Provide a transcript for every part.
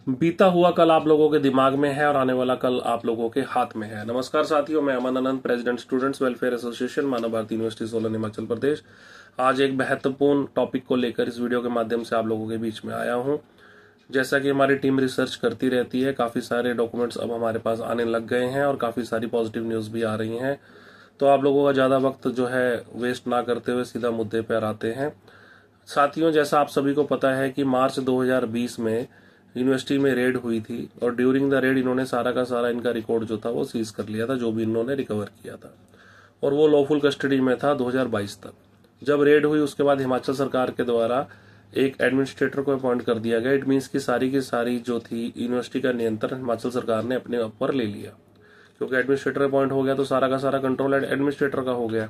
बीता हुआ कल आप लोगों के दिमाग में है और आने वाला कल आप लोगों के हाथ में है। नमस्कार साथियों, मैं Aman Anand, president students welfare association, मानव भारती यूनिवर्सिटी सोलन, हिमाचल प्रदेश। आज एक महत्वपूर्ण टॉपिक को लेकर इस वीडियो के माध्यम से आप लोगों के बीच में आया हूं। जैसा कि हमारी टीम रिसर्च करती रहती है, काफी सारे डॉक्यूमेंट्स अब हमारे पास आने लग गए हैं और काफी सारी पॉजिटिव न्यूज भी आ रही हैं। तो आप लोगों का ज्यादा वक्त जो है वेस्ट ना करते हुए सीधा मुद्दे पर आते हैं। साथियों, जैसा आप सभी को पता है कि मार्च 2020 में यूनिवर्सिटी में रेड हुई थी और ड्यूरिंग द रेड इन्होंने सारा का सारा इनका रिकॉर्ड जो था वो सीज कर लिया था, जो भी इन्होंने रिकवर किया था, और वो लॉफुल कस्टडी में था 2022 तक। जब रेड हुई उसके बाद हिमाचल सरकार के द्वारा एक एडमिनिस्ट्रेटर को अपॉइंट कर दिया गया। इट मीन्स की सारी जो थी यूनिवर्सिटी का नियंत्रण हिमाचल सरकार ने अपने ऊपर ले लिया, क्योंकि एडमिनिस्ट्रेटर अपॉइंट हो गया तो सारा का सारा कंट्रोल एडमिनिस्ट्रेटर का हो गया।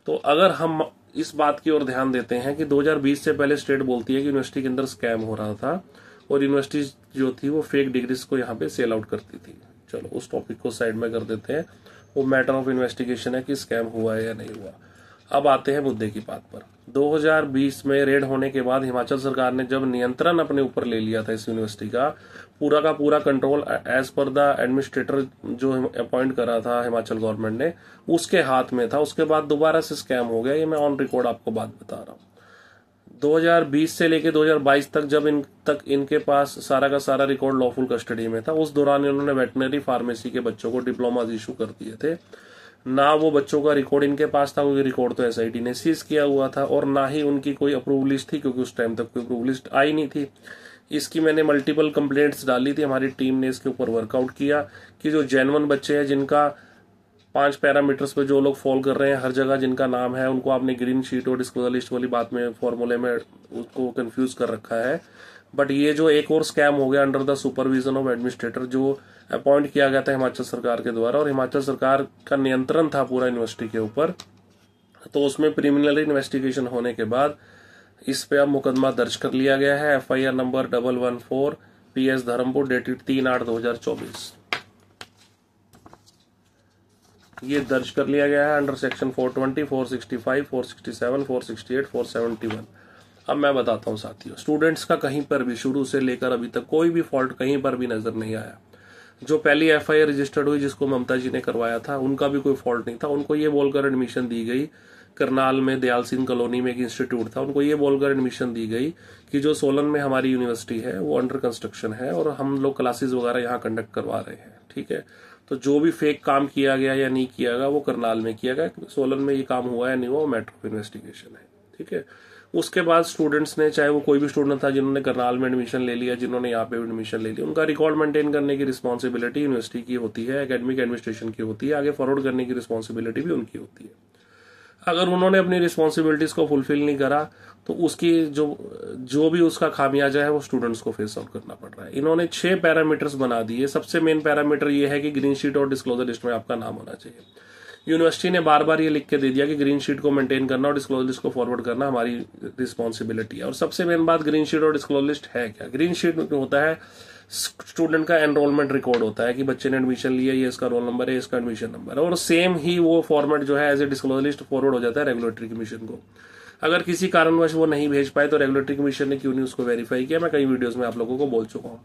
तो अगर हम इस बात की ओर ध्यान देते हैं कि 2020 से पहले स्टेट बोलती है कि यूनिवर्सिटी के अंदर स्कैम हो रहा था और यूनिवर्सिटी जो थी वो फेक डिग्रीज को यहाँ पे सेल आउट करती थी। चलो उस टॉपिक को साइड में कर देते हैं, वो मैटर ऑफ इन्वेस्टिगेशन है कि स्कैम हुआ है या नहीं हुआ। अब आते हैं मुद्दे की बात पर। 2020 में रेड होने के बाद हिमाचल सरकार ने जब नियंत्रण अपने ऊपर ले लिया था इस यूनिवर्सिटी का पूरा control as per the administrator जो अपॉइंट करा था हिमाचल गवर्नमेंट ने, उसके हाथ में था। उसके बाद दोबारा से स्कैम हो गया। ये मैं ऑन रिकॉर्ड आपको बात बता रहा हूँ। 2020 से लेके 2022 तक जब इनके पास सारा का सारा रिकॉर्ड लॉफुल कस्टडी में था, उस दौरान इन्होंने वेटनरी फार्मेसी के बच्चों को डिप्लोमा इशू कर दिए थे। ना वो बच्चों का रिकॉर्ड इनके पास था, क्योंकि रिकॉर्ड तो एसआईटी ने सीज किया हुआ था, और ना ही उनकी कोई अप्रूव लिस्ट थी, क्योंकि उस टाइम तक कोई अप्रूव लिस्ट आई नहीं थी। इसकी मैंने मल्टीपल कंप्लेंट्स डाली थी। हमारी टीम ने इसके ऊपर वर्कआउट किया कि जो जेन्युइन बच्चे हैं, जिनका 5 पैरामीटर्स पे जो लोग फॉलो कर रहे हैं हर जगह, जिनका नाम है, उनको आपने ग्रीन शीट और डिस्क्लोजर लिस्ट वाली बात में फॉर्मूले में उसको कंफ्यूज कर रखा है। बट ये जो एक और स्कैम हो गया under the supervision of administrator, जो अपॉइंट किया गया था हिमाचल सरकार के द्वारा, और हिमाचल सरकार का नियंत्रण था पूरा यूनिवर्सिटी के ऊपर। तो उसमें प्रीलिमिनरी इन्वेस्टिगेशन होने के बाद इस पे अब मुकदमा दर्ज कर लिया गया है। FIR number 114 PS Dharampur dated 3/8/2024 ये दर्ज कर लिया गया है अंडर सेक्शन 420, 465, 467, 468, 471। अब मैं बताता हूं साथियों, स्टूडेंट्स का कहीं पर भी शुरू से लेकर अभी तक कोई भी फॉल्ट कहीं पर भी नजर नहीं आया। जो पहली FIR रजिस्टर्ड हुई, जिसको ममता जी ने करवाया था, उनका भी कोई फॉल्ट नहीं था। उनको ये बोलकर एडमिशन दी गई, करनाल में दयाल सिंह कॉलोनी में एक इंस्टीट्यूट था, उनको ये बोलकर एडमिशन दी गई कि जो सोलन में हमारी यूनिवर्सिटी है वो अंडर कंस्ट्रक्शन है और हम लोग क्लासेस वगैरह यहाँ कंडक्ट करवा रहे हैं। ठीक है, तो जो भी फेक काम किया गया या नहीं किया गया वो करनाल में किया गया। सोलन में ये काम हुआ या नहीं हुआ, वो मैटर ऑफ इन्वेस्टिगेशन है। ठीक है, उसके बाद स्टूडेंट्स ने, चाहे वो कोई भी स्टूडेंट था जिन्होंने करनाल में एडमिशन ले लिया, जिन्होंने यहाँ पे एडमिशन ले लिया, उनका रिकॉर्ड मेंटेन करने की रिस्पॉन्सिबिलिटी यूनिवर्सिटी की होती है, एकेडमिक एडमिनिस्ट्रेशन की होती है, आगे फॉरवर्ड करने की रिस्पॉन्सिबिलिटी भी उनकी होती है। अगर उन्होंने अपनी रिस्पॉन्सिबिलिटीज को फुलफिल नहीं करा तो उसकी जो भी उसका खामियाजा है वो स्टूडेंट्स को फेस आउट करना पड़ रहा है। इन्होंने 6 पैरामीटर्स बना दिए। सबसे मेन पैरामीटर ये है कि ग्रीन शीट और डिस्क्लोजर लिस्ट में आपका नाम होना चाहिए। यूनिवर्सिटी ने बार बार ये लिख के दे दिया कि ग्रीन शीट को मेंटेन करना और डिस्क्लोजर लिस्ट को फॉरवर्ड करना हमारी रिस्पॉन्सिबिलिटी है। और सबसे मेन बात, ग्रीन शीट और डिस्क्लोजर लिस्ट है क्या? ग्रीन शीट होता है स्टूडेंट का एनरोलमेंट रिकॉर्ड होता है कि बच्चे ने एडमिशन लिया, ये इसका रोल नंबर है, इसका एडमिशन नंबर है, और सेम ही वो फॉर्मेट जो है as a disclosure list forward हो जाता है रेगुलेटरी कमीशन को। अगर किसी कारणवश वो नहीं भेज पाए तो रेगुलेटरी कमीशन ने क्यों नहीं उसको वेरीफाई किया, मैं कई वीडियोस में आप लोगों को बोल चुका हूं।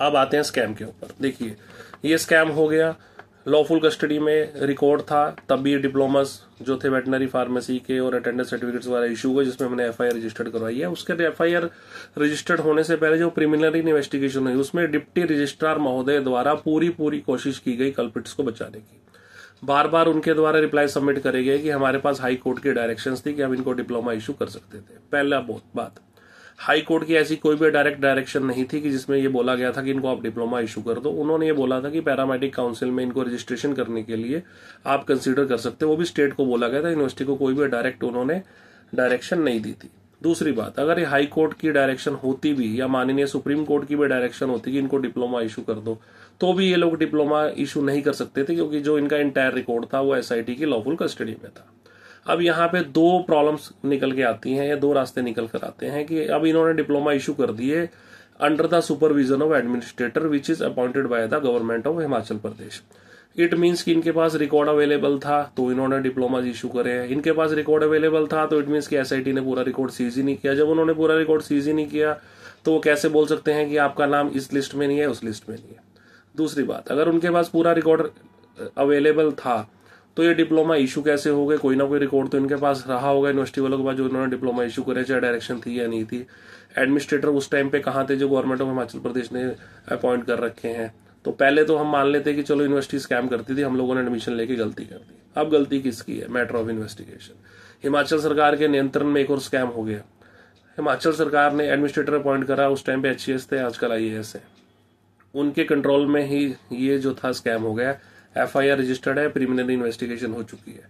अब आते हैं स्कैम के ऊपर। देखिए, ये स्कैम हो गया। लॉफुल कस्टडी में रिकॉर्ड था, तब भी डिप्लोमास जो थे वेटनरी फार्मेसी के और अटेंडेंस सर्टिफिकेट्स वगैरह इशू हुए, जिसमें हमने FIR रजिस्टर्ड करवाई है। उसके FIR रजिस्टर्ड होने से पहले जो प्रीलिमिनरी इन्वेस्टिगेशन हुई, उसमें डिप्टी रजिस्ट्रार महोदय द्वारा पूरी कोशिश की गई कल्प्रिट्स को बचाने की। बार बार उनके द्वारा रिप्लाई सबमिट करे गए कि हमारे पास हाई कोर्ट की डायरेक्शंस थी कि हम इनको डिप्लोमा इशू कर सकते थे। पहला बात, हाई कोर्ट की ऐसी कोई भी डायरेक्ट डायरेक्शन नहीं थी कि जिसमें ये बोला गया था कि इनको आप डिप्लोमा इशू कर दो। उन्होंने ये बोला था कि पैरामेडिक काउंसिल में इनको रजिस्ट्रेशन करने के लिए आप कंसीडर कर सकते हो। वो भी स्टेट को बोला गया था, यूनिवर्सिटी को कोई भी डायरेक्ट उन्होंने डायरेक्शन नहीं दी थी। दूसरी बात, अगर ये हाई कोर्ट की डायरेक्शन होती भी या माननीय सुप्रीम कोर्ट की भी डायरेक्शन होती कि इनको डिप्लोमा इशू कर दो, तो भी ये लोग डिप्लोमा इशू नहीं कर सकते थे, क्योंकि जो इनका इंटायर रिकॉर्ड था वो SIT की लॉफुल कस्टडी में था। अब यहाँ पे 2 प्रॉब्लम्स निकल के आती हैं या 2 रास्ते निकल कर आते हैं कि अब इन्होंने डिप्लोमा इशू कर दिए under the supervision of administrator which is appointed by the government of Himachal Pradesh. It means कि इनके पास रिकॉर्ड अवेलेबल था तो इन्होंने डिप्लोमा इशू करे हैं। इनके पास रिकॉर्ड अवेलेबल था तो इट मीन्स कि SIT ने पूरा रिकॉर्ड सीज ही नहीं किया। जब उन्होंने पूरा रिकॉर्ड सीज ही नहीं किया तो वो कैसे बोल सकते हैं कि आपका नाम इस लिस्ट में नहीं है, उस लिस्ट में नहीं है। दूसरी बात, अगर उनके पास पूरा रिकॉर्ड अवेलेबल था तो ये डिप्लोमा इशू कैसे हो गए? कोई ना कोई रिकॉर्ड तो इनके पास रहा होगा यूनिवर्सिटी वालों के पास जो उन्होंने डिप्लोमा इशू करे, चाहे डायरेक्शन थी या नहीं थी। एडमिनिस्ट्रेटर उस टाइम पे कहाँ थे जो गवर्नमेंट ऑफ हिमाचल प्रदेश ने अपॉइंट कर रखे हैं? तो पहले तो हम मान लेते कि चलो यूनिवर्सिटी स्कैम करती थी, हम लोगों ने एडमिशन लेके गलती कर दी। अब गलती किसकी है? Matter of investigation. हिमाचल सरकार के नियंत्रण में एक और स्कैम हो गया। हिमाचल सरकार ने एडमिनिस्ट्रेटर अपॉइंट करा, उस टाइम पे HCS थे, आजकल IAS है। उनके कंट्रोल में ही ये जो था स्कैम हो गया। FIR रजिस्टर्ड है, प्रीलिमिनरी इन्वेस्टिगेशन हो चुकी है।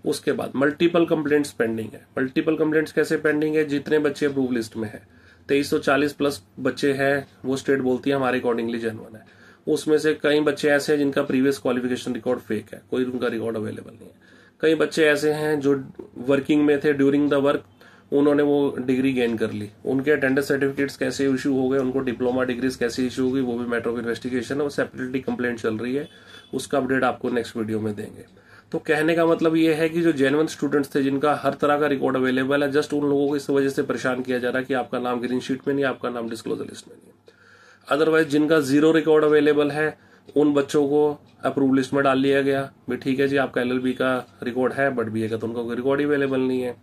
उसके बाद मल्टीपल कंप्लेंट्स पेंडिंग है। मल्टीपल कंप्लेंट्स कैसे पेंडिंग है? जितने बच्चे अप्रूव लिस्ट में है, 2340 प्लस बच्चे हैं, वो स्टेट बोलती है हमारे अकॉर्डिंगली जेन्युइन है। उसमें से कई बच्चे ऐसे हैं जिनका प्रीवियस क्वालिफिकेशन रिकॉर्ड फेक है, कोई उनका रिकॉर्ड अवेलेबल नहीं है। कई बच्चे ऐसे हैं जो वर्किंग में थे, ड्यूरिंग द वर्क उन्होंने वो डिग्री गेन कर ली, उनके अटेंडेंस सर्टिफिकेट्स कैसे इशू हो गए, उनको डिप्लोमा डिग्रीज कैसे इशू हो गई, वो भी मैटर ऑफ इन्वेस्टिगेशन है। वो सेपरेटली कंप्लेंट चल रही है, उसका अपडेट आपको नेक्स्ट वीडियो में देंगे। तो कहने का मतलब ये है कि जो जेन्युइन स्टूडेंट्स थे जिनका हर तरह का रिकॉर्ड अवेलेबल है, जस्ट उन लोगों को इस वजह से परेशान किया जा रहा है कि आपका नाम ग्रीन शीट में नहीं, आपका नाम डिस्क्लोजर लिस्ट में नहीं है। अदरवाइज जिनका जीरो रिकॉर्ड अवेलेबल है उन बच्चों को अप्रूव लिस्ट में डाल लिया गया। भी ठीक है जी, आपका LLB का रिकॉर्ड है, बट BA का तो उनका कोई रिकॉर्ड ही अवेलेबल नहीं है।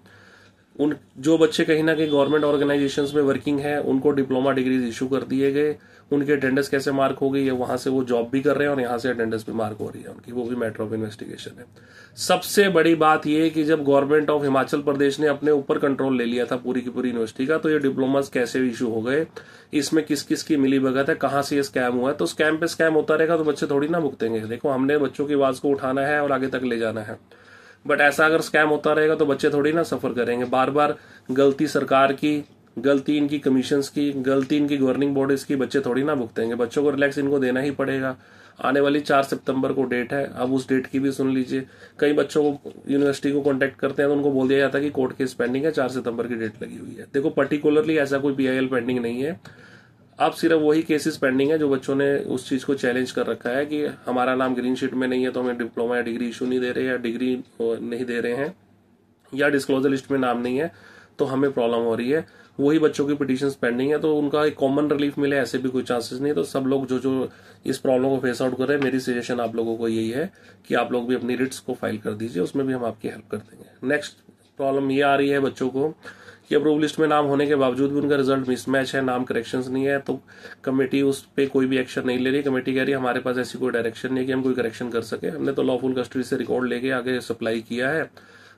उन जो बच्चे कहीं ना कहीं गवर्नमेंट ऑर्गेनाइजेशंस में वर्किंग है उनको डिप्लोमा डिग्रीज इशू कर दिए गए, उनकी अटेंडेंस कैसे मार्क हो गई है, वहां से वो जॉब भी कर रहे हैं और यहाँ से अटेंडेंस भी मार्क हो रही है उनकी, वो भी मैटर ऑफ इन्वेस्टिगेशन है। सबसे बड़ी बात यह कि जब गवर्नमेंट ऑफ हिमाचल प्रदेश ने अपने ऊपर कंट्रोल ले लिया था पूरी की पूरी यूनिवर्सिटी का, तो ये डिप्लोमास कैसे इशू हो गए, इसमें किस किस की मिली भगत है, कहां से ये स्कैम हुआ है। तो स्कैम पे स्कैम होता रहेगा तो बच्चे थोड़ी ना भुगतेंगे। देखो, हमने बच्चों की आवाज को उठाना है और आगे तक ले जाना है, बट ऐसा अगर स्कैम होता रहेगा तो बच्चे थोड़ी ना सफर करेंगे। बार बार गलती सरकार की, गलती इनकी कमीशंस की, गलती इनकी गवर्निंग बॉडीज की, बच्चे थोड़ी ना भुगतेंगे। बच्चों को रिलैक्स इनको देना ही पड़ेगा। आने वाली 4 सितंबर को डेट है, अब उस डेट की भी सुन लीजिए। कई बच्चों को यूनिवर्सिटी को कांटेक्ट करते हैं तो उनको बोल दिया जाता है कि कोर्ट केस पेंडिंग है, 4 सितंबर की डेट लगी हुई है। देखो, पर्टिकुलरली ऐसा कोई PIL पेंडिंग नहीं है। अब सिर्फ वही केसेस पेंडिंग है जो बच्चों ने उस चीज को चैलेंज कर रखा है कि हमारा नाम ग्रीन शीट में नहीं है तो हमें डिप्लोमा या डिग्री इशू नहीं दे रहे, या डिग्री नहीं दे रहे हैं, या डिस्क्लोजर लिस्ट में नाम नहीं है तो हमें प्रॉब्लम हो रही है। वही बच्चों की पिटीशंस पेंडिंग है, तो उनका एक कॉमन रिलीफ मिले ऐसे भी कोई चांसेस नहीं है। तो सब लोग जो जो इस प्रॉब्लम को फेस आउट कर रहे हैं, मेरी सजेशन आप लोगों को यही है कि आप लोग भी अपनी रिट्स को फाइल कर दीजिए, उसमें भी हम आपकी हेल्प कर देंगे। नेक्स्ट प्रॉब्लम ये आ रही है बच्चों को कि अप्रूव लिस्ट में नाम होने के बावजूद भी उनका रिजल्ट मिसमैच है, नाम करेक्शंस नहीं है, तो कमेटी उस पे कोई भी एक्शन नहीं ले रही। कमेटी कह रही है हमारे पास ऐसी कोई डायरेक्शन नहीं है कि हम कोई करेक्शन कर सके। हमने तो लॉफुल कस्टडी से रिकॉर्ड लेके आगे सप्लाई किया है।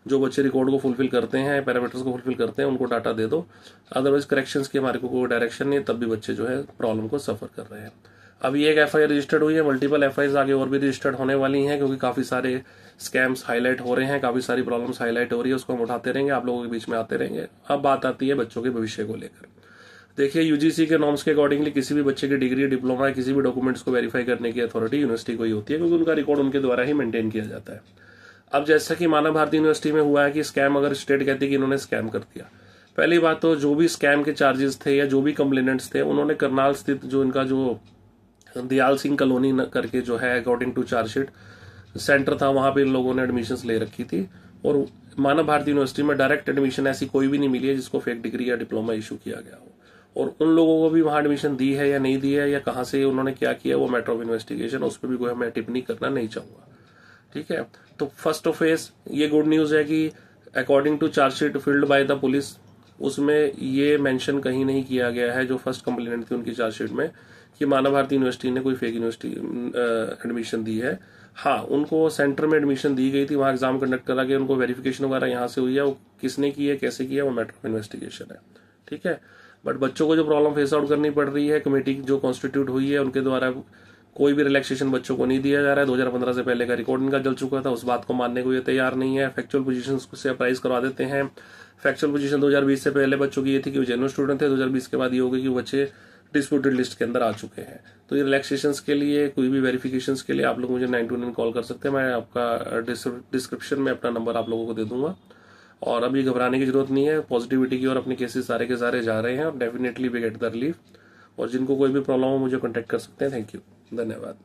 जो बच्चे रिकॉर्ड को फुलफिल करते हैं, पैरामीटर्स को फुलफिल करते हैं, उनको डाटा दे दो। अदरवाइज करेक्शंस की हमारे को कोई डायरेक्शन नहीं है, तब भी बच्चे जो है प्रॉब्लम को सफर कर रहे हैं। अभी एक FIR रजिस्टर्ड हुई है, मल्टीपल FIRs आगे और भी रजिस्टर्ड होने वाली हैं, क्योंकि काफी सारे स्कैम्स हाईलाइट हो रहे हैं, काफी सारी प्रॉब्लम्स हाईलाइट हो रही है, उसको हम उठाते रहेंगे, आप लोगों के बीच में आते रहेंगे। अब बात आती है बच्चों के भविष्य को लेकर। देखिए, UGC के नॉर्म्स के अकॉर्डिंगली किसी भी बच्चे की डिग्री, डिप्लोमा या किसी भी डॉक्यूमेंट्स को वेरीफाई करने की अथॉरिटी यूनिवर्सिटी को ही होती है, क्योंकि उनका रिकॉर्ड उनके द्वारा ही मेंटेन किया जाता है। अब जैसा कि मानव भारती यूनिवर्सिटी में हुआ है कि स्कैम, अगर स्टेट कहती है कि इन्होंने स्कैम कर दिया, पहली बात तो जो भी स्कैम के चार्जेस थे या जो भी कंप्लेनेंट्स थे, उन्होंने करनाल स्थित जो इनका जो दयाल सिंह कॉलोनी करके जो है अकॉर्डिंग टू चार्जशीट सेंटर था, वहां पे इन लोगों ने एडमिशंस ले रखी थी। और मानव भारती यूनिवर्सिटी में डायरेक्ट एडमिशन ऐसी कोई भी नहीं मिली है जिसको फेक डिग्री या डिप्लोमा इशू किया गया हो। और उन लोगों को भी वहां एडमिशन दी है या नहीं दी है, या कहां से उन्होंने क्या किया, वो मैटर ऑफ इन्वेस्टिगेशन, उस पर भी कोई मैं टिप्पणी करना नहीं चाहूंगा। ठीक है, तो फर्स्ट ऑफ फेस ये गुड न्यूज है कि according to chargesheet filed by the police, उसमें ये मेंशन कहीं नहीं किया गया है जो फर्स्ट कंप्लेनेंट थी उनकी चार्जशीट में, कि मानव भारती यूनिवर्सिटी ने कोई फेक यूनिवर्सिटी एडमिशन दी है। हाँ, उनको सेंटर में एडमिशन दी गई थी, वहां एग्जाम कंडक्ट करा गया, उनको वेरिफिकेशन वगैरह यहाँ से हुई है, वो किसने की है, कैसे किया, वो मैटर ऑफ इन्वेस्टिगेशन है। ठीक है, बट बच्चों को जो प्रॉब्लम फेस आउट करनी पड़ रही है, कमेटी जो कॉन्स्टिट्यूट हुई है उनके द्वारा कोई भी रिलैक्सेशन बच्चों को नहीं दिया जा रहा है। 2015 से पहले का रिकॉर्ड इनका जल चुका था, उस बात को मानने को ये तैयार नहीं है। फैक्चुअल पोजीशंस से अप्राइज करवा देते हैं। फैक्चुअल पोजीशन 2020 से पहले बच्चों की ये थी कि वो जेन्युइन स्टूडेंट थे, 2020 के बाद ये हो गई कि बच्चे डिस्प्यूटेड लिस्ट के अंदर आ चुके हैं। तो ये रिलैक्सेशंस के लिए, कोई भी वेरिफिकेशंस के लिए आप लोग मुझे 929 कॉल कर सकते हैं। मैं आपका डिस्क्रिप्शन में अपना नंबर आप लोगों को दे दूंगा। और अभी घबराने की जरूरत नहीं है, पॉजिटिविटी की और अपने केसेस सारे के सारे जा रहे हैं और definitely we get the relief. और जिनको कोई भी प्रॉब्लम हो मुझे कॉन्टेक्ट कर सकते हैं। थैंक यू, धन्यवाद।